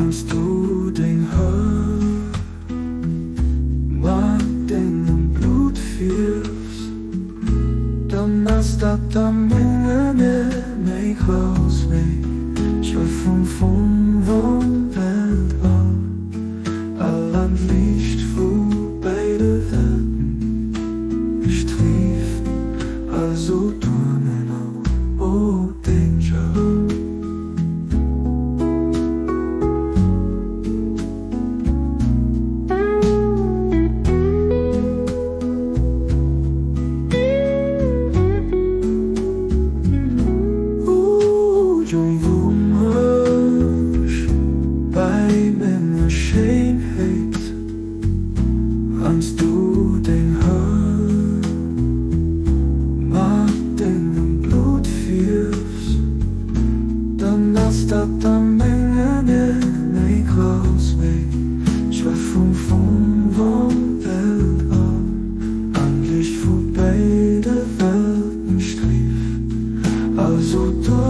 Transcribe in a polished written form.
als du den Hör mag den Blut fielst, dann hast dat am Ende mich rausweg. Ich war von Welt an, allein Licht vor beide Welten. Ich trief also Turnen auf, oh Danger. Als du den Hör mag den Blut fielst, dann hast dat am Ende nicht rausweg. Ich war von Welt an Licht vor beide Welten strief, also du